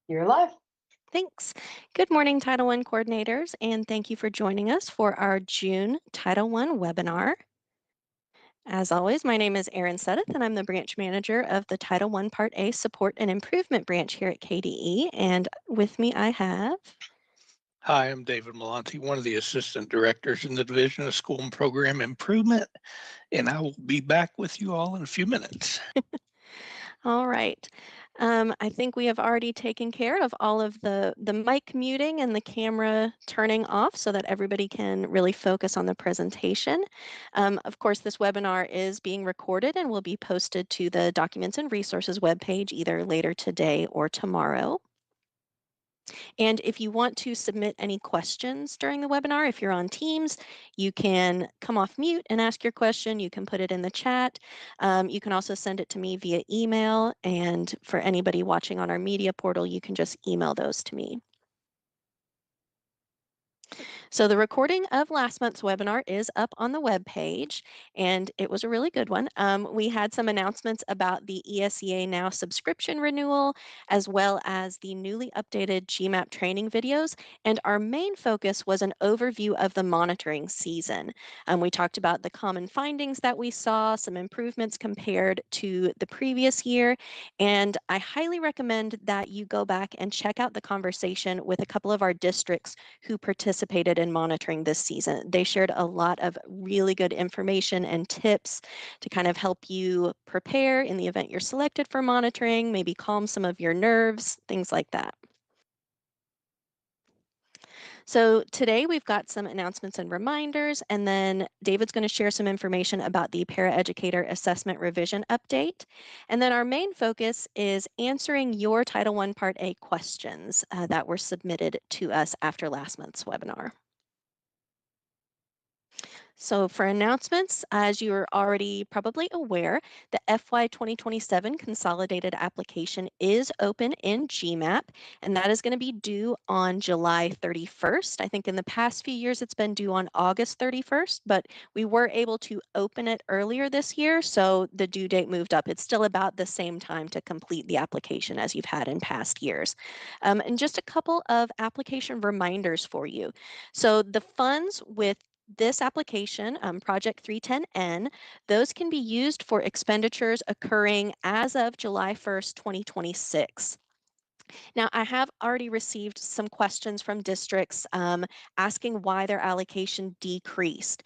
You're live. Thanks. Good morning, Title I coordinators, and thank you for joining us for our June Title I webinar. As always, my name is Erin Sudduth, and I'm the branch manager of the Title I Part A Support and Improvement branch here at KDE. And with me, I have. Hi, I'm David Malonte, one of the assistant directors in the Division of School and Program Improvement, and I will be back with you all in a few minutes. All right. I think we have already taken care of all of the mic muting and the camera turning off so that everybody can really focus on the presentation. Of course, this webinar is being recorded and will be posted to the Documents and Resources webpage either later today or tomorrow. And if you want to submit any questions during the webinar, if you're on Teams, you can come off mute and ask your question. You can put it in the chat. You can also send it to me via email. And for anybody watching on our media portal, you can just email those to me. So the recording of last month's webinar is up on the web page, and it was a really good one. We had some announcements about the ESEA Now subscription renewal, as well as the newly updated GMAP training videos, and our main focus was an overview of the monitoring season. We talked about the common findings that we saw, some improvements compared to the previous year, and I highly recommend that you go back and check out the conversation with a couple of our districts who participated in monitoring this season. They shared a lot of really good information and tips to kind of help you prepare in the event you're selected for monitoring, maybe calm some of your nerves, things like that. So today we've got some announcements and reminders, and then David's going to share some information about the Paraeducator Assessment Revision Update. And then our main focus is answering your Title I Part A questions that were submitted to us after last month's webinar. So for announcements, as you are already probably aware, the FY 2027 consolidated application is open in GMAP, and that is going to be due on July 31st. I think in the past few years it's been due on August 31st, but we were able to open it earlier this year, so the due date moved up. It's still about the same time to complete the application as you've had in past years. And just a couple of application reminders for you. So the funds with this application, Project 310N, those can be used for expenditures occurring as of July 1st, 2026. Now, I have already received some questions from districts asking why their allocation decreased.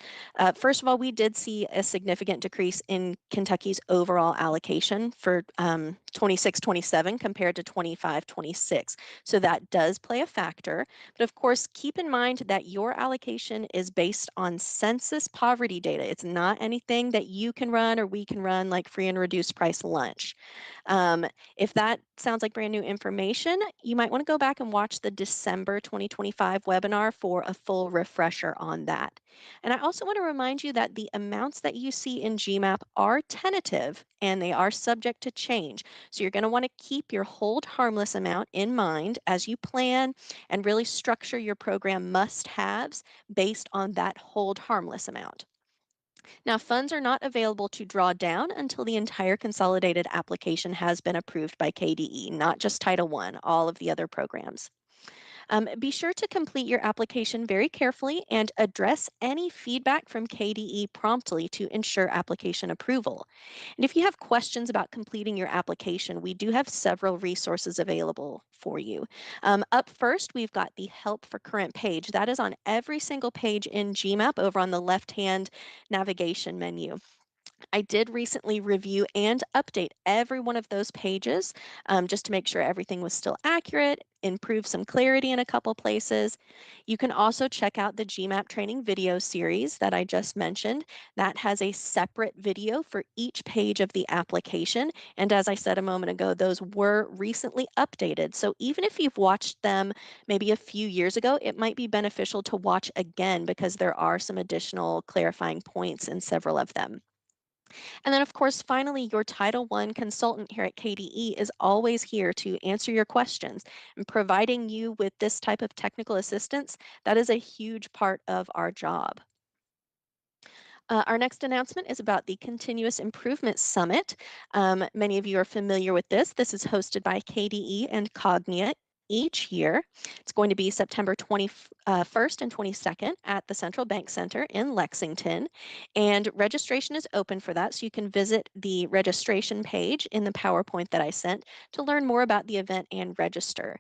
First of all, we did see a significant decrease in Kentucky's overall allocation for 26-27 compared to 25-26. So that does play a factor. But of course, keep in mind that your allocation is based on census poverty data. It's not anything that you can run or we can run like free and reduced price lunch. If that sounds like brand new information, you might want to go back and watch the December 2025 webinar for a full refresher on that. And I also want to remind you that the amounts that you see in GMAP are tentative and they are subject to change. So you're going to want to keep your hold harmless amount in mind as you plan and really structure your program must-haves based on that hold harmless amount. Now, funds are not available to draw down until the entire consolidated application has been approved by KDE, not just Title I, all of the other programs. Be sure to complete your application very carefully and address any feedback from KDE promptly to ensure application approval. And if you have questions about completing your application, we do have several resources available for you. Up first, we've got the Help for Current page. That is on every single page in GMAP over on the left-hand navigation menu. I did recently review and update every one of those pages just to make sure everything was still accurate, improve some clarity in a couple places. You can also check out the GMAP training video series that I just mentioned. That has a separate video for each page of the application. And as I said a moment ago, those were recently updated. So even if you've watched them maybe a few years ago, it might be beneficial to watch again because there are some additional clarifying points in several of them. And then, of course, finally, your Title I consultant here at KDE is always here to answer your questions. And providing you with this type of technical assistance, that is a huge part of our job. Our next announcement is about the Continuous Improvement Summit. Many of you are familiar with this. This is hosted by KDE and Cognia each year. It's going to be September 21st and 22nd at the Central Bank Center in Lexington. And registration is open for that, so you can visit the registration page in the PowerPoint that I sent to learn more about the event and register.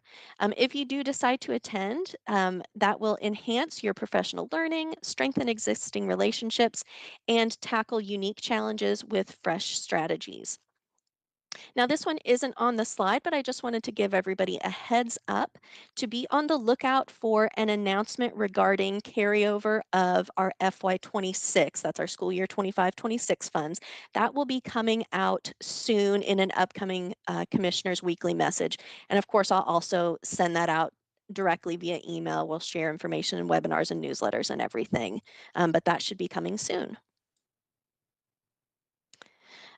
If you do decide to attend, that will enhance your professional learning, strengthen existing relationships, and tackle unique challenges with fresh strategies. Now, this one isn't on the slide, but I just wanted to give everybody a heads up to be on the lookout for an announcement regarding carryover of our FY26. That's our school year 25-26 funds. That will be coming out soon in an upcoming Commissioner's Weekly message. And of course, I'll also send that out directly via email. We'll share information in webinars and newsletters and everything, but that should be coming soon.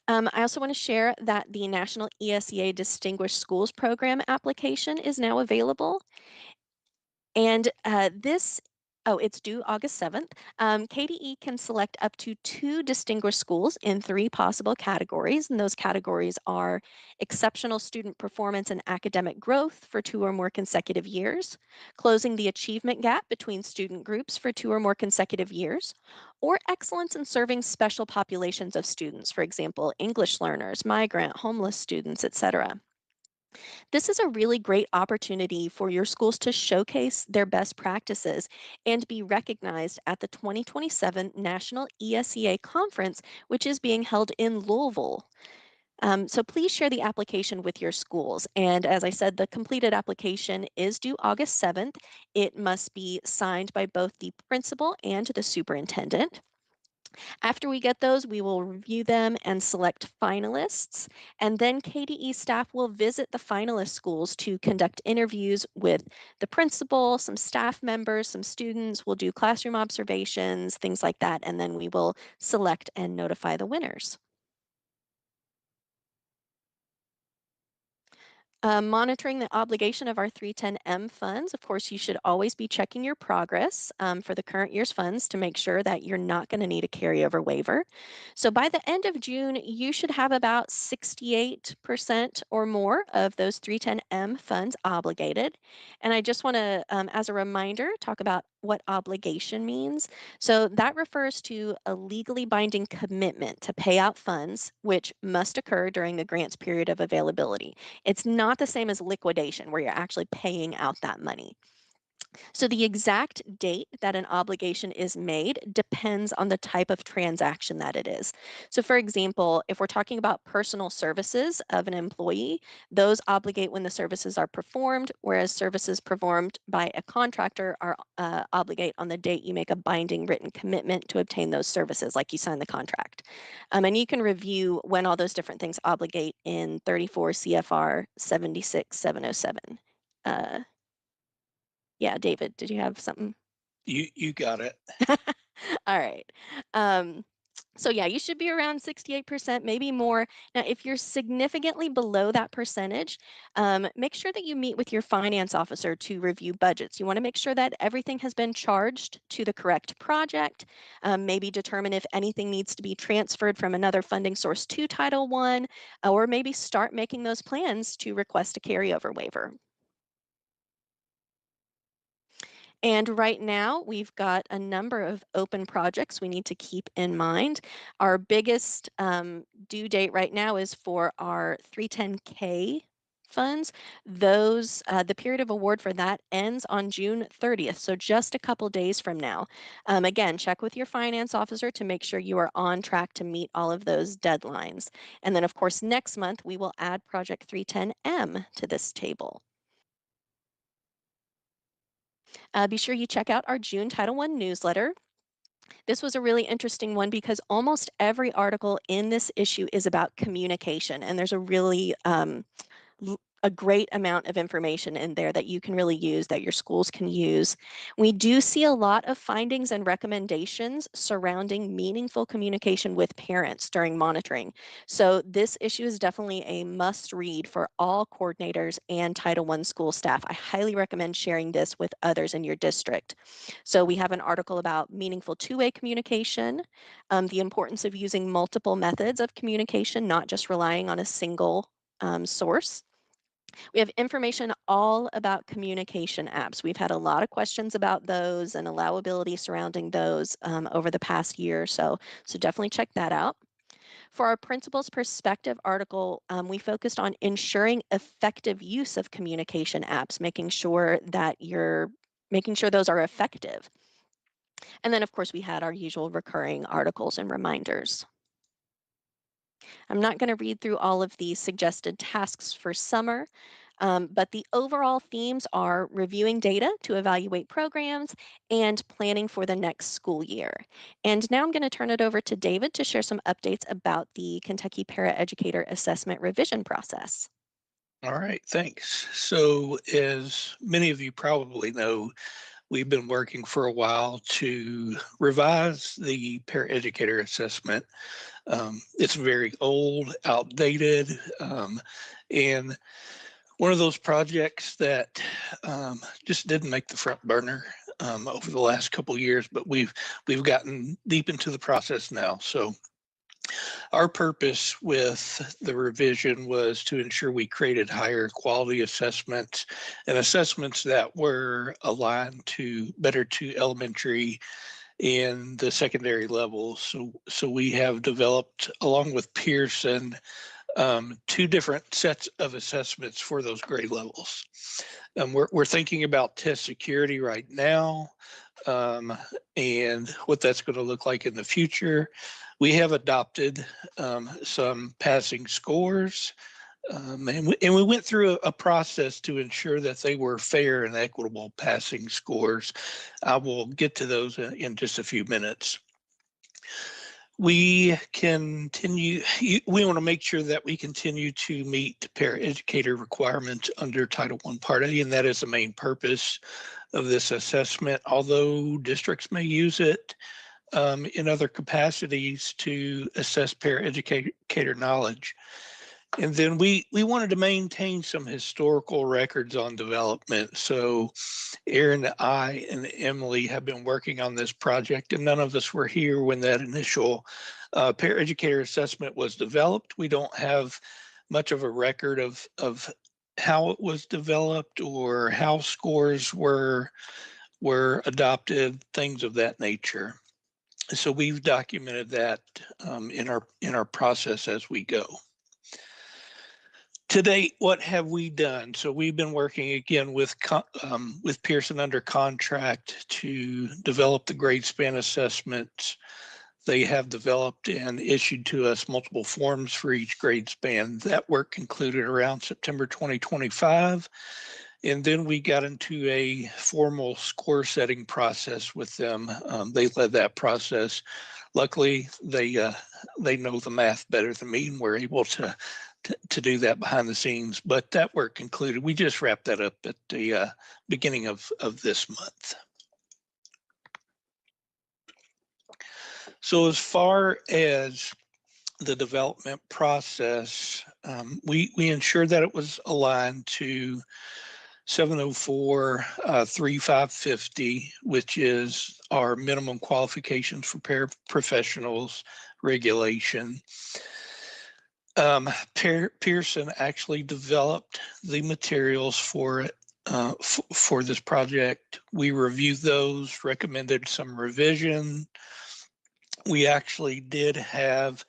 I also want to share that the National ESEA Distinguished Schools Program application is now available. And it's due August 7th. KDE can select up to 2 distinguished schools in 3 possible categories. And those categories are exceptional student performance and academic growth for 2 or more consecutive years, closing the achievement gap between student groups for 2 or more consecutive years, or excellence in serving special populations of students, for example, English learners, migrant, homeless students, etc. This is a really great opportunity for your schools to showcase their best practices and be recognized at the 2027 National ESEA Conference, which is being held in Louisville. So please share the application with your schools. And as I said, the completed application is due August 7th. It must be signed by both the principal and the superintendent. After we get those, we will review them and select finalists. And then KDE staff will visit the finalist schools to conduct interviews with the principal, some staff members, some students. We'll do classroom observations, things like that. And then we will select and notify the winners. Monitoring the obligation of our 310M funds. Of course, you should always be checking your progress for the current year's funds to make sure that you're not going to need a carryover waiver. So by the end of June, you should have about 68% or more of those 310M funds obligated. And I just want to, as a reminder, talk about what obligation means. So that refers to a legally binding commitment to pay out funds, which must occur during the grant's period of availability. It's not the same as liquidation where you're actually paying out that money. So the exact date that an obligation is made depends on the type of transaction that it is. So for example, if we're talking about personal services of an employee, those obligate when the services are performed, whereas services performed by a contractor are obligate on the date you make a binding written commitment to obtain those services, like you sign the contract. And you can review when all those different things obligate in 34 CFR 76707. Yeah, David, did you have something? You got it. All right. So yeah, you should be around 68%, maybe more. Now, if you're significantly below that percentage, make sure that you meet with your finance officer to review budgets. You want to make sure that everything has been charged to the correct project, maybe determine if anything needs to be transferred from another funding source to Title I, or maybe start making those plans to request a carryover waiver. And right now, we've got a number of open projects we need to keep in mind. Our biggest due date right now is for our 310K funds. Those, the period of award for that ends on June 30th, so just a couple days from now. Again, check with your finance officer to make sure you are on track to meet all of those deadlines. And then, of course, next month, we will add Project 310M to this table. Be sure you check out our June Title I newsletter. This was a really interesting one because almost every article in this issue is about communication, and there's a really a great amount of information in there that you can really use, that your schools can use. We do see a lot of findings and recommendations surrounding meaningful communication with parents during monitoring. So this issue is definitely a must read for all coordinators and Title I school staff. I highly recommend sharing this with others in your district. So we have an article about meaningful two-way communication, the importance of using multiple methods of communication, not just relying on a single source. We have information all about communication apps. We've had a lot of questions about those and allowability surrounding those over the past year or so. So definitely check that out. For our principal's perspective article, we focused on ensuring effective use of communication apps, making sure those are effective. And then, of course, we had our usual recurring articles and reminders. I'm not going to read through all of these suggested tasks for summer, but the overall themes are reviewing data to evaluate programs and planning for the next school year. And now I'm going to turn it over to David to share some updates about the Kentucky Paraeducator Assessment revision process. All right, thanks. So as many of you probably know, we've been working for a while to revise the paraeducator assessment. It's very old, outdated, and one of those projects that just didn't make the front burner over the last couple of years, but we've gotten deep into the process now. So our purpose with the revision was to ensure we created higher quality assessments and assessments that were aligned better to elementary and the secondary levels. So we have developed, along with Pearson, two different sets of assessments for those grade levels. We're thinking about test security right now, and what that's going to look like in the future. We have adopted some passing scores, and we went through a process to ensure that they were fair and equitable passing scores. I will get to those in just a few minutes. We want to make sure that we continue to meet paraeducator requirements under Title I Part A, and that is the main purpose of this assessment, although districts may use it in other capacities to assess paraeducator knowledge. And then we wanted to maintain some historical records on development. So Erin, I, and Emily have been working on this project, and none of us were here when that initial paraeducator assessment was developed. We don't have much of a record of how it was developed or how scores were adopted, things of that nature. So we've documented that in our process as we go. To date, what have we done? So we've been working again with Pearson under contract to develop the grade span assessments. They have developed and issued to us multiple forms for each grade span. That work concluded around September 2025. And then we got into a formal score setting process with them. They led that process. Luckily, they know the math better than me and were able to do that behind the scenes, but that work concluded. We just wrapped that up at the beginning of this month. So as far as the development process, we ensured that it was aligned to 704-3550, which is our minimum qualifications for paraprofessionals regulation. Pearson actually developed the materials for it for this project. We reviewed those, recommended some revision. We actually did have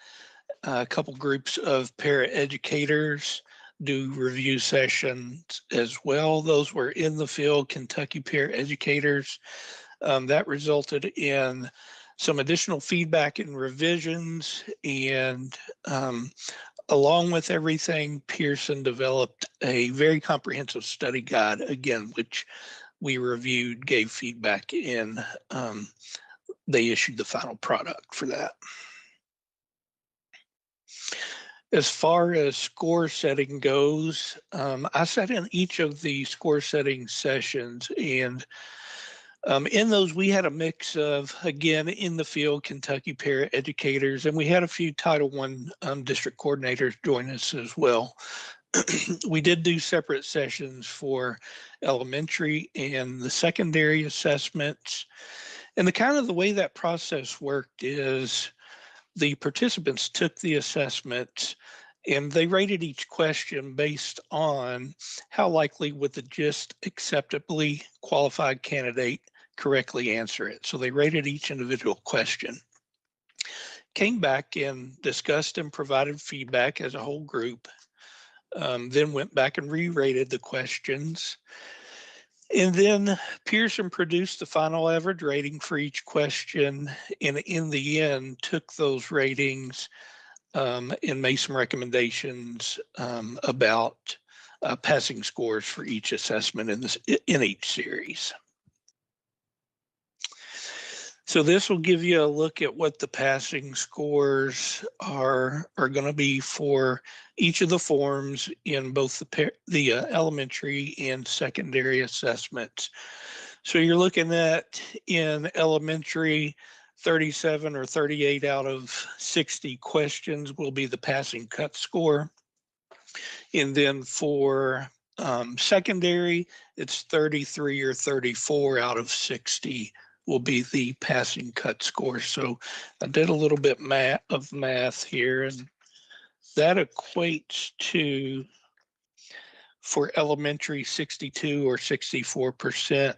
a couple groups of paraeducators do review sessions as well. Those were in the field, Kentucky paraeducators. That resulted in some additional feedback and revisions, and along with everything, Pearson developed a very comprehensive study guide, again, which we reviewed, gave feedback in. They issued the final product for that. As far as score setting goes, I sat in each of the score setting sessions, and in those, we had a mix of, again, in the field, Kentucky paraeducators, and we had a few Title I district coordinators join us as well. We did do separate sessions for elementary and the secondary assessments. And the way that process worked is the participants took the assessments And they rated each question based on how likely would the just acceptably qualified candidate correctly answer it. So they rated each individual question, came back and discussed and provided feedback as a whole group, then went back and re-rated the questions. And then Pearson produced the final average rating for each question, and in the end took those ratings and made some recommendations about passing scores for each assessment in each series. So this will give you a look at what the passing scores are going to be for each of the forms in both the elementary and secondary assessments. So you're looking at in elementary, 37 or 38 out of 60 questions will be the passing cut score. And then for secondary, it's 33 or 34 out of 60 will be the passing cut score. So I did a little bit of math here, and that equates to, for elementary, 62 or 64%,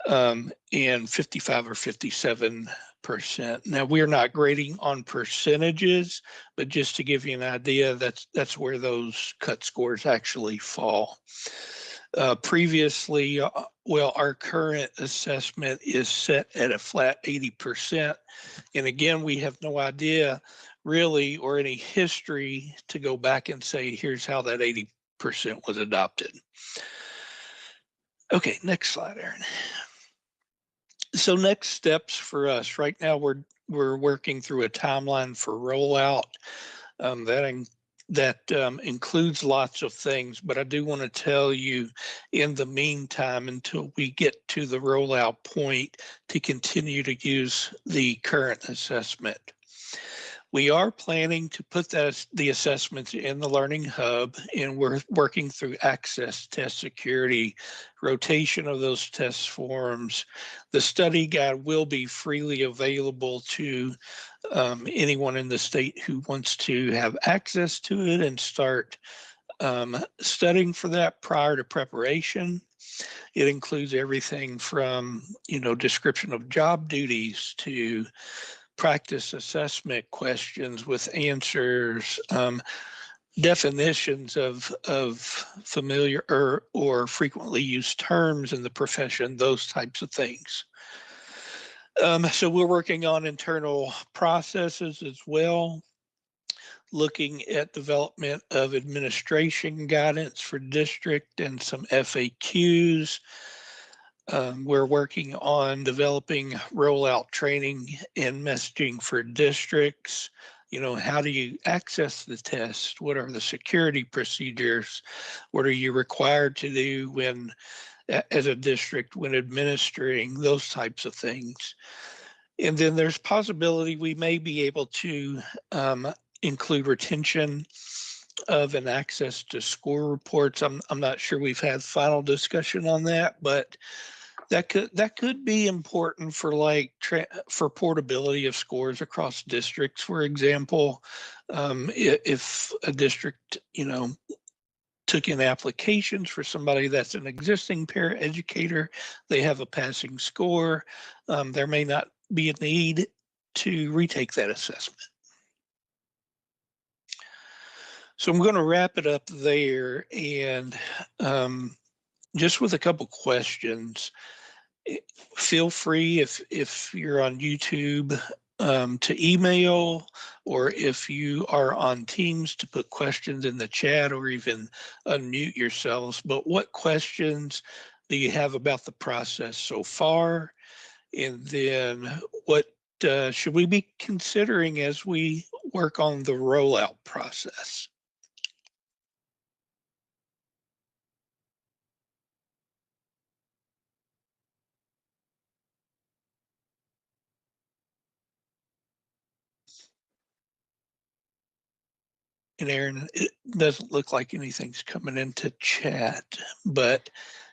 and 55 or 57%. Now, we're not grading on percentages, but just to give you an idea, that's where those cut scores actually fall. Previously, well, our current assessment is set at a flat 80%. And again, we have no idea really or any history to go back and say, here's how that 80% was adopted. Okay, next slide, Aaron. So next steps for us right now, we're working through a timeline for rollout. That includes lots of things, but I do want to tell you in the meantime, until we get to the rollout point, to continue to use the current assessment. We are planning to put the assessments in the Learning Hub, and we're working through access, test security, rotation of those test forms. The study guide will be freely available to anyone in the state who wants to have access to it and start studying for that prior to preparation. It includes everything from, description of job duties to practice assessment questions with answers, definitions of familiar or frequently used terms in the profession, those types of things. So we're working on internal processes as well, looking at development of administration guidance for district and some FAQs. We're working on developing rollout training and messaging for districts. How do you access the test? What are the security procedures? What are you required to do when, as a district, when administering those types of things? And then there's possibility we may be able to include retention of and access to score reports. I'm not sure we've had final discussion on that, but that could be important for for portability of scores across districts. For example, if a district, took in applications for somebody that's an existing paraeducator, they have a passing score, there may not be a need to retake that assessment. So I'm going to wrap it up there, and just with a couple questions. Feel free, if you're on YouTube, to email, or if you are on Teams, to put questions in the chat or even unmute yourselves. But what questions do you have about the process so far? And then what should we be considering as we work on the rollout process? And Aaron, it doesn't look like anything's coming into chat, but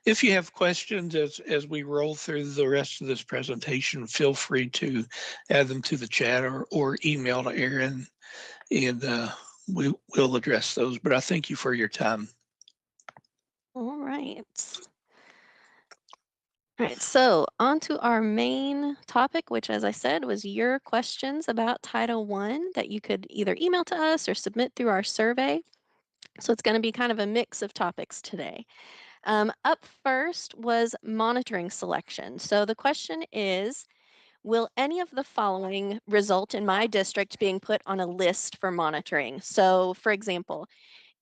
if you have questions as we roll through the rest of this presentation, feel free to add them to the chat or email to Aaron, and we will address those, but I thank you for your time. All right. All right, so on to our main topic, which, as I said, was your questions about Title I that you could either email to us or submit through our survey. So it's going to be kind of a mix of topics today. Up first was monitoring selection. So the question is, will any of the following result in my district being put on a list for monitoring? So for example,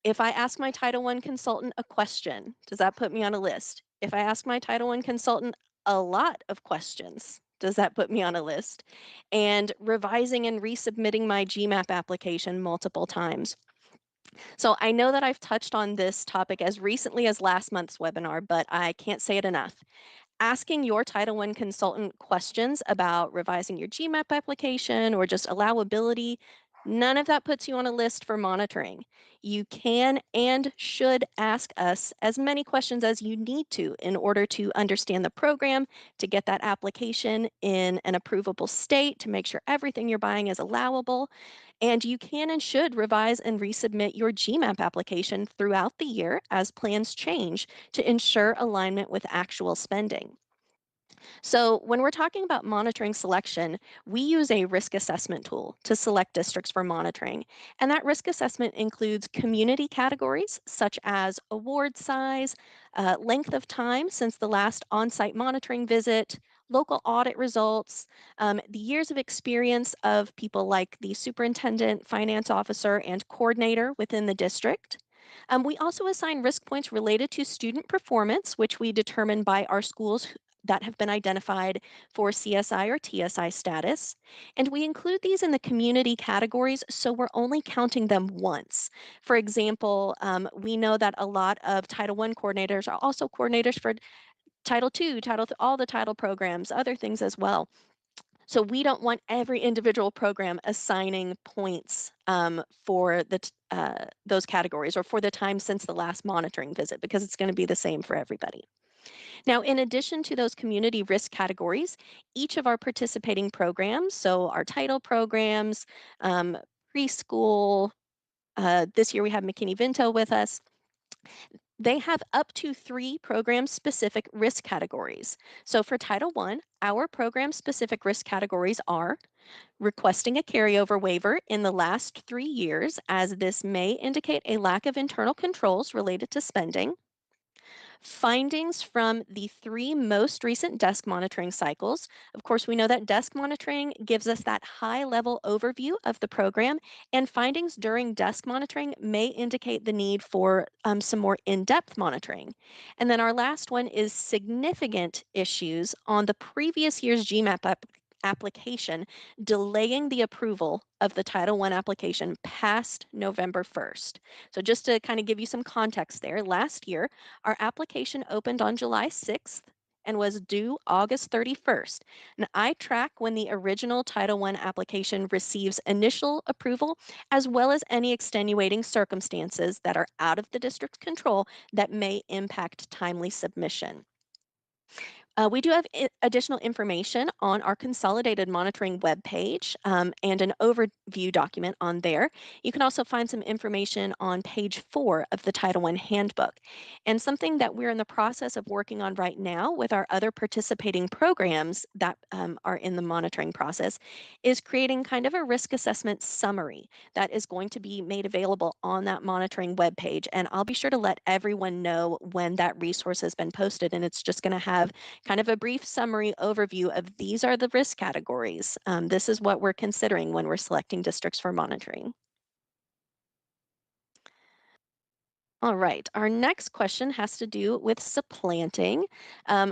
if I ask my Title I consultant a question, does that put me on a list? If I ask my Title I consultant a lot of questions, does that put me on a list? And revising and resubmitting my GMAP application multiple times. So I know that I've touched on this topic as recently as last month's webinar, but I can't say it enough. Asking your Title I consultant questions about revising your GMAP application or just allowability, none of that puts you on a list for monitoring. You can and should ask us as many questions as you need to in order to understand the program, to get that application in an approvable state, to make sure everything you're buying is allowable. And you can and should revise and resubmit your GMAP application throughout the year as plans change to ensure alignment with actual spending. So when we're talking about monitoring selection, we use a risk assessment tool to select districts for monitoring. And that risk assessment includes community categories such as award size, length of time since the last on-site monitoring visit, local audit results, the years of experience of people like the superintendent, finance officer, and coordinator within the district. We also assign risk points related to student performance, which we determine by our schools that have been identified for CSI or TSI status. And we include these in the community categories, so we're only counting them once. For example, we know that a lot of Title I coordinators are also coordinators for Title II, all the title programs, other things as well. So we don't want every individual program assigning points for those categories or for the time since the last monitoring visit, because it's going to be the same for everybody. Now, in addition to those community risk categories, each of our participating programs, so our title programs, preschool, this year we have McKinney-Vento with us, they have up to 3 program-specific risk categories. So for Title I, our program-specific risk categories are requesting a carryover waiver in the last 3 years, as this may indicate a lack of internal controls related to spending. Findings from the 3 most recent desk monitoring cycles. Of course, we know that desk monitoring gives us that high-level overview of the program, and findings during desk monitoring may indicate the need for some more in-depth monitoring. And then our last one is significant issues on the previous year's GMAP application, delaying the approval of the Title I application past November 1st. So just to kind of give you some context there, last year, our application opened on July 6th and was due August 31st. And I track when the original Title I application receives initial approval, as well as any extenuating circumstances that are out of the district's control that may impact timely submission. We do have additional information on our consolidated monitoring webpage and an overview document on there. You can also find some information on page 4 of the Title I handbook. And something that we're in the process of working on right now with our other participating programs that are in the monitoring process is creating kind of a risk assessment summary that is going to be made available on that monitoring webpage. And I'll be sure to let everyone know when that resource has been posted. And it's just going to have kind of a brief summary overview of these are the risk categories. This is what we're considering when we're selecting districts for monitoring. All right, our next question has to do with supplanting.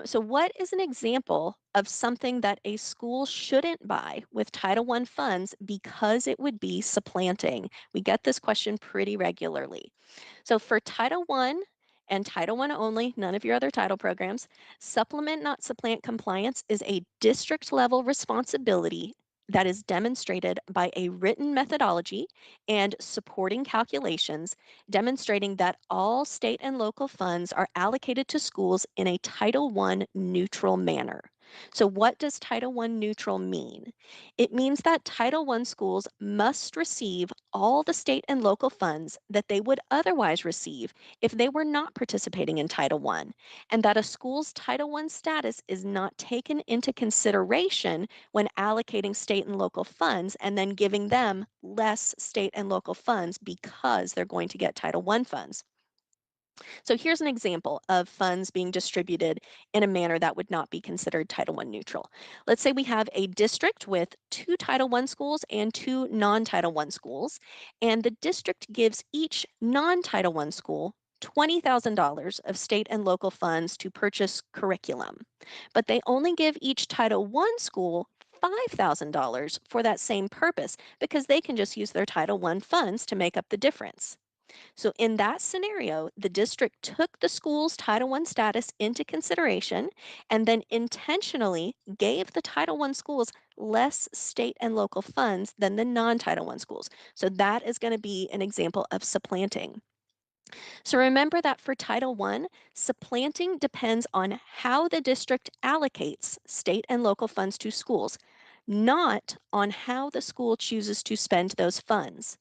So what is an example of something that a school shouldn't buy with Title I funds because it would be supplanting? We get this question pretty regularly. So for Title I and Title I only, none of your other title programs, supplement not supplant compliance is a district level responsibility that is demonstrated by a written methodology and supporting calculations demonstrating that all state and local funds are allocated to schools in a Title I neutral manner. So, what does Title I neutral mean? It means that Title I schools must receive all the state and local funds that they would otherwise receive if they were not participating in Title I, and that a school's Title I status is not taken into consideration when allocating state and local funds and then giving them less state and local funds because they're going to get Title I funds. So here's an example of funds being distributed in a manner that would not be considered Title I neutral. Let's say we have a district with two Title I schools and two non-Title I schools, and the district gives each non-Title I school $20,000 of state and local funds to purchase curriculum. But they only give each Title I school $5,000 for that same purpose because they can just use their Title I funds to make up the difference. So, in that scenario, the district took the school's Title I status into consideration and then intentionally gave the Title I schools less state and local funds than the non Title I schools. So, that is going to be an example of supplanting. So, remember that for Title I, supplanting depends on how the district allocates state and local funds to schools, not on how the school chooses to spend those funds.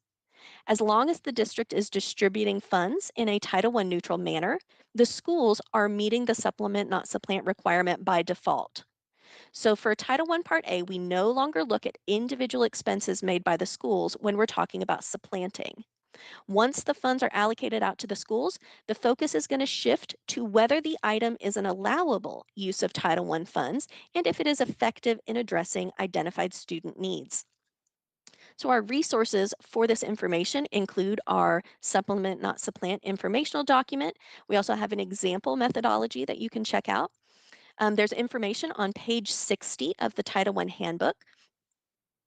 As long as the district is distributing funds in a Title I neutral manner, the schools are meeting the supplement not supplant requirement by default. So for Title I Part A, we no longer look at individual expenses made by the schools when we're talking about supplanting. Once the funds are allocated out to the schools, the focus is going to shift to whether the item is an allowable use of Title I funds and if it is effective in addressing identified student needs. So our resources for this information include our supplement, not supplant informational document. We also have an example methodology that you can check out. There's information on page 60 of the Title I handbook.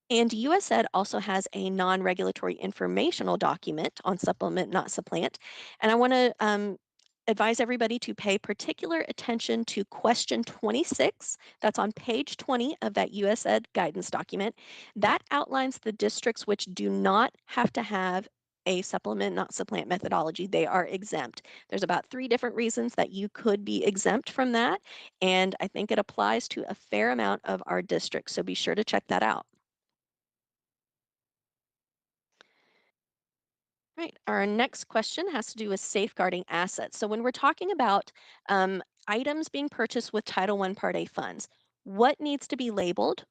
And USED also has a non-regulatory informational document on supplement, not supplant. And I want to advise everybody to pay particular attention to question 26. That's on page 20 of that USED guidance document. That outlines the districts which do not have to have a supplement, not supplant methodology. They are exempt. There's about 3 different reasons that you could be exempt from that. And I think it applies to a fair amount of our districts. So be sure to check that out. Right. Our next question has to do with safeguarding assets. So when we're talking about items being purchased with Title I Part A funds, what needs to be labeled?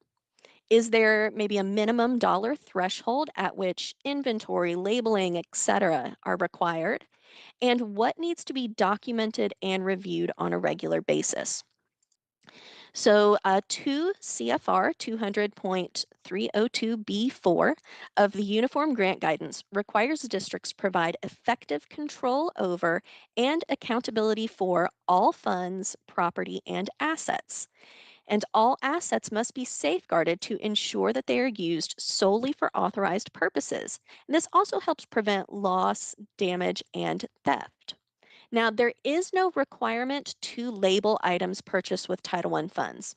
Is there maybe a minimum dollar threshold at which inventory, labeling, etc. are required? And what needs to be documented and reviewed on a regular basis? So, 2 CFR 200.302B4 of the Uniform Grant Guidance requires districts provide effective control over and accountability for all funds, property, and assets. And all assets must be safeguarded to ensure that they are used solely for authorized purposes. And this also helps prevent loss, damage, and theft. Now, there is no requirement to label items purchased with Title I funds.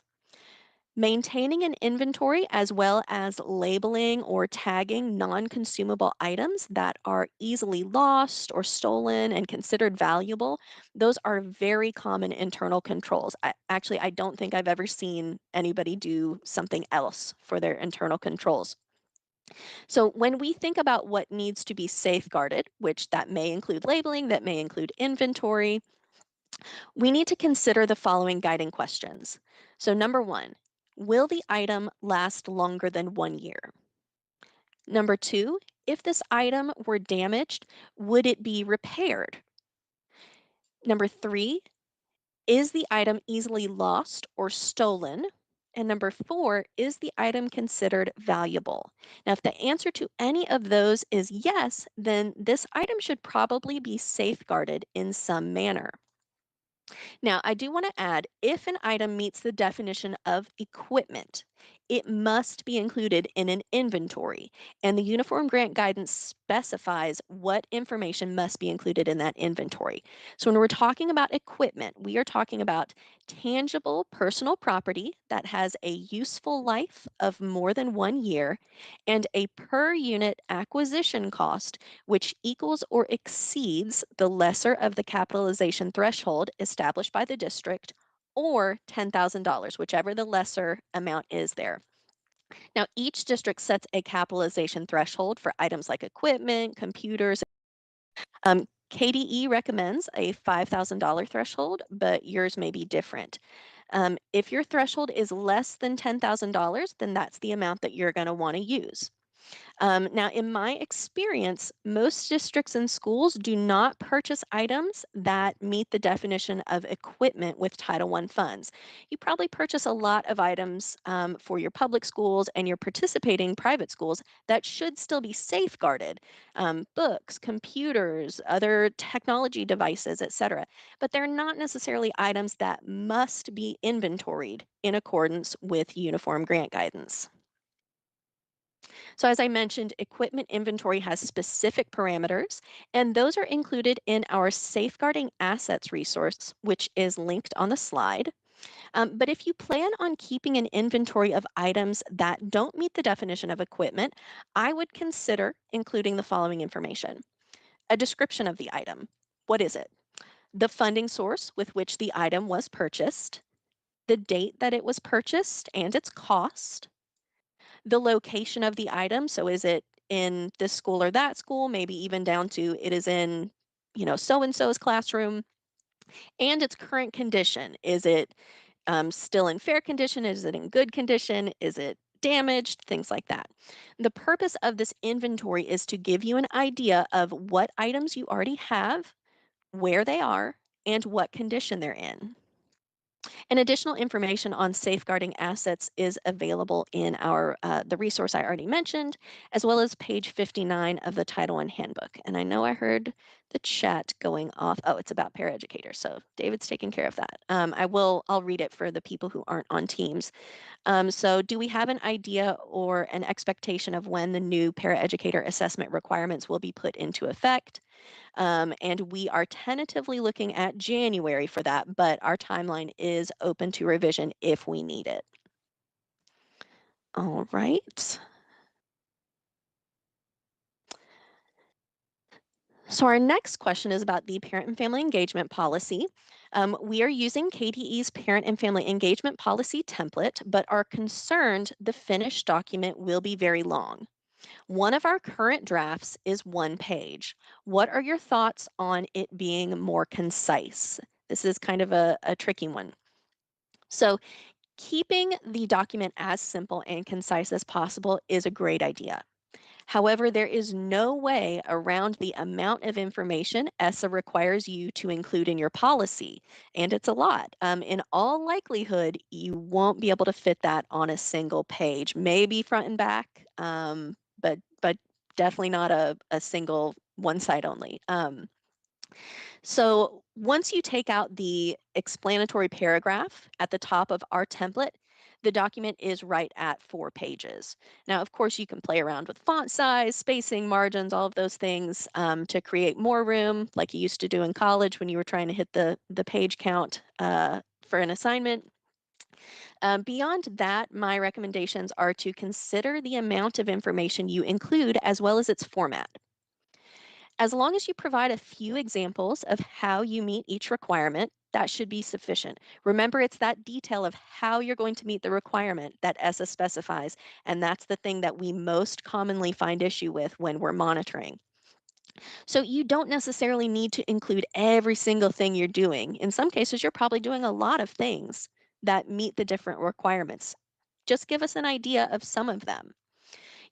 Maintaining an inventory as well as labeling or tagging non consumable items that are easily lost or stolen and considered valuable, those are very common internal controls. I don't think I've ever seen anybody do something else for their internal controls. So when we think about what needs to be safeguarded, which that may include labeling, that may include inventory, we need to consider the following guiding questions. So, number one, will the item last longer than 1 year? Number two, if this item were damaged, would it be repaired? Number three, is the item easily lost or stolen? And number four, is the item considered valuable? Now, if the answer to any of those is yes, then this item should probably be safeguarded in some manner. Now, I do want to add, if an item meets the definition of equipment, it must be included in an inventory, and the Uniform Grant Guidance specifies what information must be included in that inventory. So when we're talking about equipment, we are talking about tangible personal property that has a useful life of more than 1 year and a per unit acquisition cost which equals or exceeds the lesser of the capitalization threshold established by the district, or $10,000, whichever the lesser amount is there. Now, each district sets a capitalization threshold for items like equipment, computers. KDE recommends a $5,000 threshold, but yours may be different. If your threshold is less than $10,000, then that's the amount that you're going to want to use. Now, in my experience, most districts and schools do not purchase items that meet the definition of equipment with Title I funds. You probably purchase a lot of items for your public schools and your participating private schools that should still be safeguarded, books, computers, other technology devices, etc. But they're not necessarily items that must be inventoried in accordance with uniform grant guidance. So as I mentioned, equipment inventory has specific parameters, and those are included in our Safeguarding Assets resource, which is linked on the slide. But if you plan on keeping an inventory of items that don't meet the definition of equipment, I would consider including the following information. A description of the item. What is it? The funding source with which the item was purchased, the date that it was purchased and its cost, the location of the item. So is it in this school or that school? Maybe even down to it is in, so and so's classroom, and its current condition. Is it still in fair condition? Is it in good condition? Is it damaged? Things like that. The purpose of this inventory is to give you an idea of what items you already have, where they are, and what condition they're in. And additional information on safeguarding assets is available in our the resource I already mentioned, as well as page 59 of the Title I handbook. And I know I heard the chat going off. Oh, it's about paraeducators. So David's taking care of that. I'll read it for the people who aren't on Teams. So do we have an idea or an expectation of when the new paraeducator assessment requirements will be put into effect? And we are tentatively looking at January for that, but our timeline is open to revision if we need it. All right. So our next question is about the parent and family engagement policy. We are using KDE's parent and family engagement policy template, but are concerned the finished document will be very long. One of our current drafts is 1 page. What are your thoughts on it being more concise? This is kind of a tricky one. So keeping the document as simple and concise as possible is a great idea. However, there is no way around the amount of information ESSA requires you to include in your policy, and it's a lot. In all likelihood, you won't be able to fit that on a single page, maybe front and back, but definitely not a single one side only. So once you take out the explanatory paragraph at the top of our template, the document is right at 4 pages. Now, of course, you can play around with font size, spacing, margins, all of those things to create more room, like you used to do in college when you were trying to hit the page count for an assignment. Beyond that, my recommendations are to consider the amount of information you include as well as its format. As long as you provide a few examples of how you meet each requirement, that should be sufficient. Remember, it's that detail of how you're going to meet the requirement that ESSA specifies, and that's the thing that we most commonly find issue with when we're monitoring. So you don't necessarily need to include every single thing you're doing. In some cases, you're probably doing a lot of things that meet the different requirements. Just give us an idea of some of them.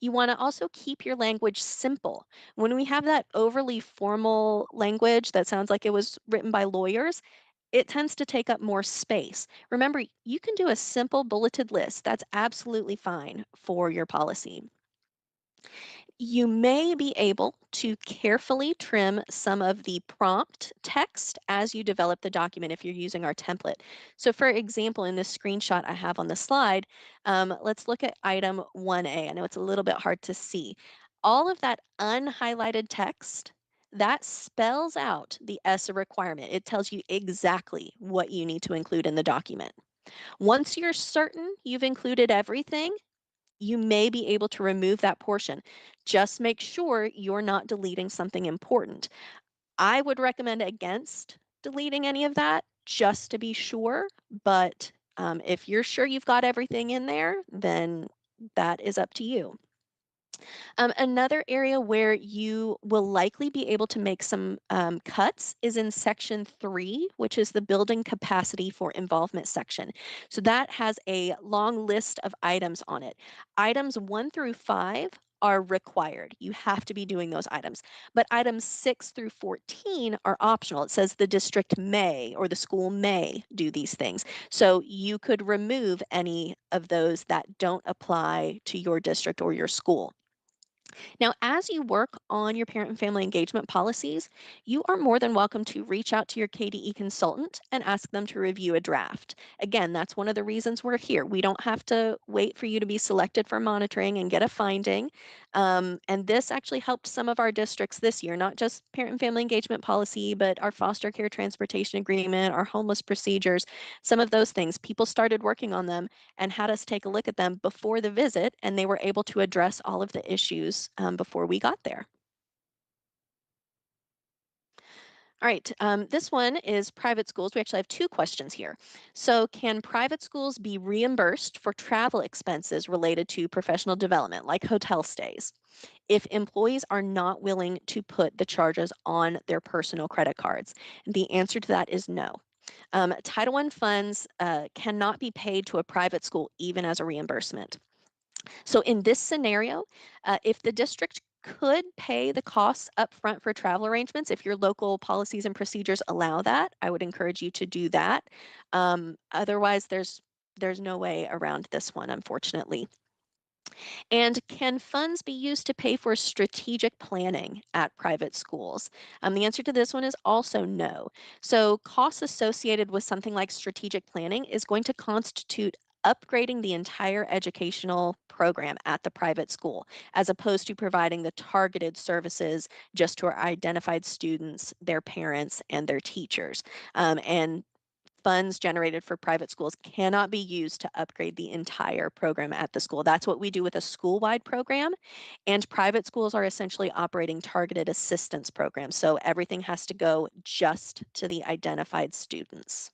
You want to also keep your language simple. When we have that overly formal language that sounds like it was written by lawyers, it tends to take up more space. Remember, you can do a simple bulleted list. That's absolutely fine for your policy. You may be able to carefully trim some of the prompt text as you develop the document if you're using our template. So for example, in this screenshot I have on the slide, let's look at item 1A. I know it's a little bit hard to see. All of that unhighlighted text, that spells out the ESSA requirement. It tells you exactly what you need to include in the document. Once you're certain you've included everything, you may be able to remove that portion. Just make sure you're not deleting something important. I would recommend against deleting any of that. just to be sure. But if you're sure you've got everything in there, then that is up to you. Another area where you will likely be able to make some cuts is in section 3, which is the building capacity for involvement section. So that has a long list of items on it. Items 1 through 5 are required. You have to be doing those items. But items 6 through 14 are optional. It says the district may or the school may do these things. So you could remove any of those that don't apply to your district or your school. Now, as you work on your parent and family engagement policies, you are more than welcome to reach out to your KDE consultant and ask them to review a draft. Again, that's one of the reasons we're here. We don't have to wait for you to be selected for monitoring and get a finding. And this actually helped some of our districts this year, not just parent and family engagement policy, but our foster care transportation agreement, our homeless procedures, some of those things. People started working on them and had us take a look at them before the visit, and they were able to address all of the issues before we got there. All right, this one is private schools. We actually have two questions here. So, can private schools be reimbursed for travel expenses related to professional development, like hotel stays, if employees are not willing to put the charges on their personal credit cards? The answer to that is no. Title I funds cannot be paid to a private school even as a reimbursement. So in this scenario, if the district could pay the costs upfront for travel arrangements, if your local policies and procedures allow that, I would encourage you to do that. Otherwise, there's no way around this one, unfortunately. And can funds be used to pay for strategic planning at private schools? The answer to this one is also no. So, costs associated with something like strategic planning is going to constitute upgrading the entire educational program at the private school, as opposed to providing the targeted services just to our identified students, their parents, and their teachers. And funds generated for private schools cannot be used to upgrade the entire program at the school. That's what we do with a school-wide program, and private schools are essentially operating targeted assistance programs. So everything has to go just to the identified students.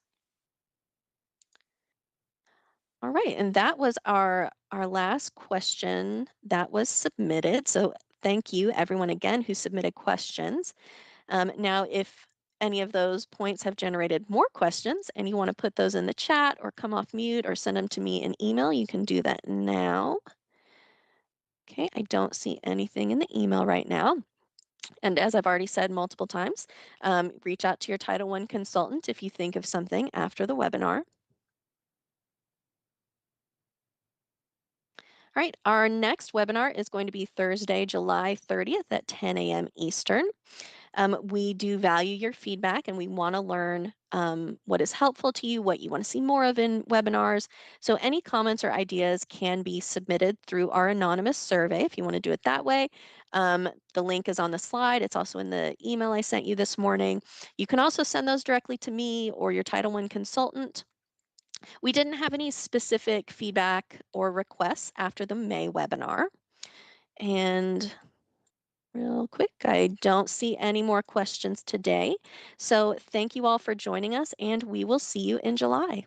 All right, and that was our last question that was submitted. So thank you everyone again who submitted questions. Now, if any of those points have generated more questions and you want to put those in the chat or come off mute or send them to me in email, you can do that now. Okay, I don't see anything in the email right now. And as I've already said multiple times, reach out to your Title I consultant if you think of something after the webinar. All right, our next webinar is going to be Thursday, July 30th at 10 a.m. Eastern. We do value your feedback and we want to learn what is helpful to you, what you want to see more of in webinars. So any comments or ideas can be submitted through our anonymous survey if you want to do it that way. The link is on the slide. It's also in the email I sent you this morning. You can also send those directly to me or your Title I consultant. We didn't have any specific feedback or requests after the May webinar. And real quick, I don't see any more questions today. So thank you all for joining us, and we will see you in July.